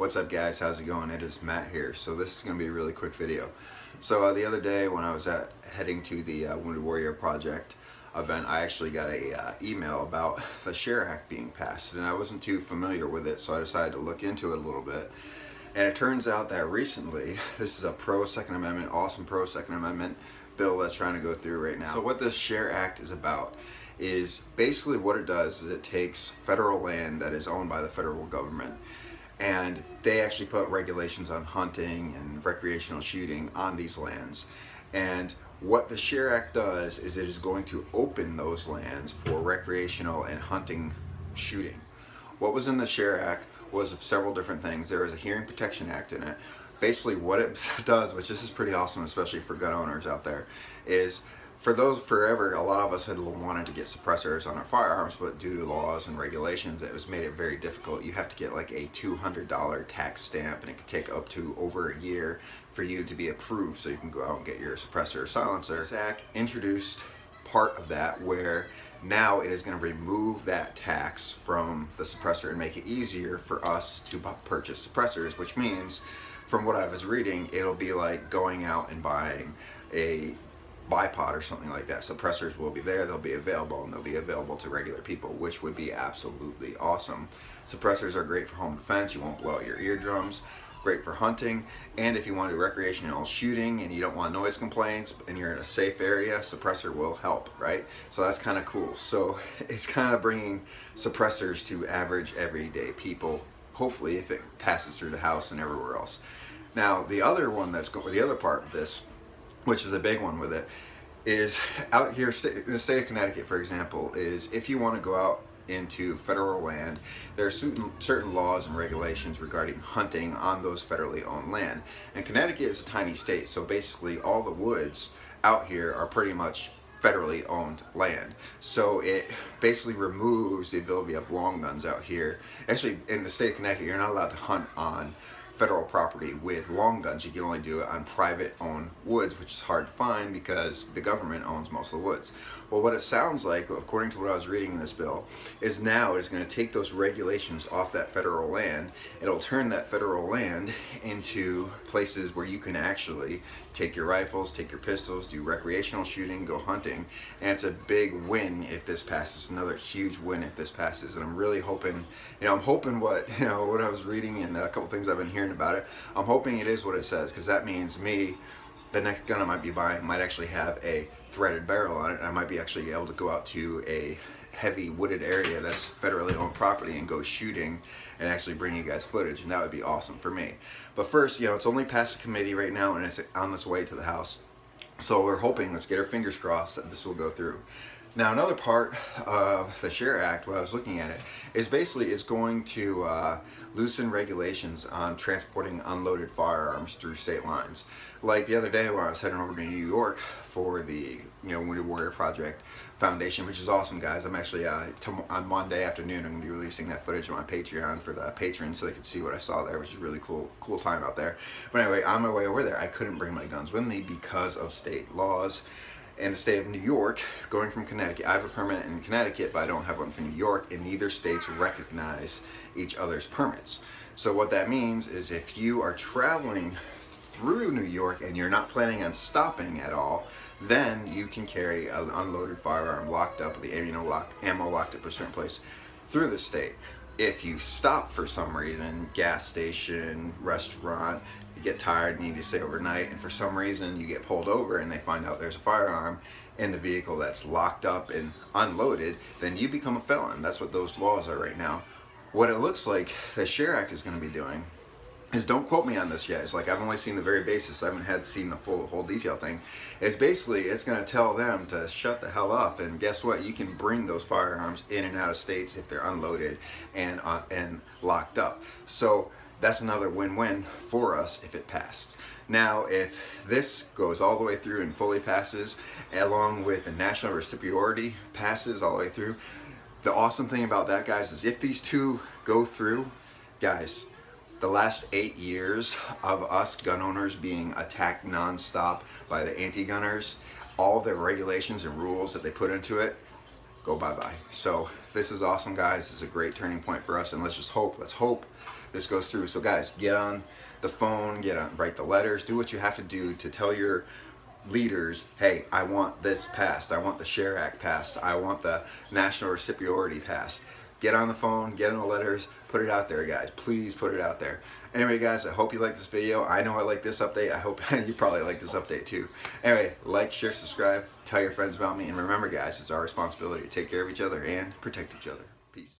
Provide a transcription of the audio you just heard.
What's up guys, how's it going? It is Matt here. So this is going to be a really quick video. So the other day when I was heading to the Wounded Warrior Project event, I actually got a email about the SHARE Act being passed, and I wasn't too familiar with it, so I decided to look into it a little bit. And it turns out that recently, this is a pro-Second Amendment, awesome pro-Second Amendment bill that's trying to go through right now. So what this SHARE Act is about is basically what it does is it takes federal land that is owned by the federal government, and they actually put regulations on hunting and recreational shooting on these lands. And what the SHARE Act does is it is going to open those lands for recreational and hunting shooting. What was in the SHARE Act was several different things. There was a Hearing Protection Act in it. Basically what it does, which this is pretty awesome, especially for gun owners out there, is forever, a lot of us had wanted to get suppressors on our firearms, but due to laws and regulations, it was made it very difficult. You have to get like a $200 tax stamp, and it could take up to over a year for you to be approved so you can go out and get your suppressor or silencer. This act introduced part of that where now it is going to remove that tax from the suppressor and make it easier for us to purchase suppressors, which means, from what I was reading, it'll be like going out and buying a bipod or something like that. Suppressors will be there, they'll be available, and they'll be available to regular people, which would be absolutely awesome. Suppressors are great for home defense, you won't blow out your eardrums, great for hunting, and if you want to do recreational shooting and you don't want noise complaints and you're in a safe area, suppressor will help, right? So that's kind of cool. So it's kind of bringing suppressors to average everyday people, hopefully, if it passes through the House and everywhere else. Now the other one the other part of this, which is a big one with it, is out here in the state of Connecticut, for example, is if you want to go out into federal land, there are certain laws and regulations regarding hunting on those federally owned land. And Connecticut is a tiny state, so basically all the woods out here are pretty much federally owned land. So it basically removes the ability of long guns out here. Actually, in the state of Connecticut, you're not allowed to hunt on federal property with long guns. You can only do it on private owned woods, which is hard to find because the government owns most of the woods. Well, what it sounds like, according to what I was reading in this bill, is now it's going to take those regulations off that federal land. It'll turn that federal land into places where you can actually take your rifles, take your pistols, do recreational shooting, go hunting, and it's a big win if this passes. Another huge win if this passes. And I'm really hoping, I'm hoping what I was reading and a couple things I've been hearing about it, I'm hoping it is what it says, because that means the next gun I might be buying might actually have a threaded barrel on it, and I might be actually able to go out to a heavy wooded area that's federally owned property and go shooting and actually bring you guys footage, and that would be awesome for me. But first, it's only passed the committee right now and it's on its way to the House. So we're hoping, let's get our fingers crossed, that this will go through. Now another part of the SHARE Act, when I was looking at it, is basically it's going to loosen regulations on transporting unloaded firearms through state lines. Like the other day when I was heading over to New York for the Wounded Warrior Project Foundation, which is awesome, guys. I'm actually on Monday afternoon I'm going to be releasing that footage on my Patreon for the patrons so they can see what I saw there, which is really cool time out there. But anyway, on my way over there, I couldn't bring my guns with me because of state laws. In the state of New York, going from Connecticut, I have a permit in Connecticut, but I don't have one from New York, and neither states recognize each other's permits. So what that means is if you are traveling through New York and you're not planning on stopping at all, then you can carry an unloaded firearm locked up, the ammo locked up at a certain place through the state. If you stop for some reason, gas station, restaurant, you get tired and you need to stay overnight, and for some reason you get pulled over and they find out there's a firearm in the vehicle that's locked up and unloaded, then you become a felon. That's what those laws are right now. What it looks like the SHARE Act is going to be doing is, don't quote me on this yet, it's like I've only seen the very basis, I haven't seen the whole detail thing, is basically it's going to tell them to shut the hell up, and guess what, you can bring those firearms in and out of states if they're unloaded and locked up. So that's another win-win for us if it passed. Now if this goes all the way through and fully passes, along with the national reciprocity passes all the way through, the awesome thing about that, guys, is if these two go through, guys, the last 8 years of us gun owners being attacked non-stop by the anti-gunners, all the regulations and rules that they put into it, go bye-bye. So this is awesome, guys. This is a great turning point for us, and let's hope this goes through. So guys, get on the phone, write the letters, do what you have to do to tell your leaders, hey, I want this passed, I want the SHARE Act passed, I want the national reciprocity passed. Get on the phone, get in the letters, put it out there, guys. Please put it out there. Anyway, guys, I hope you like this video. I know I like this update. I hope you probably like this update too. Anyway, like, share, subscribe, tell your friends about me, and remember, guys, it's our responsibility to take care of each other and protect each other.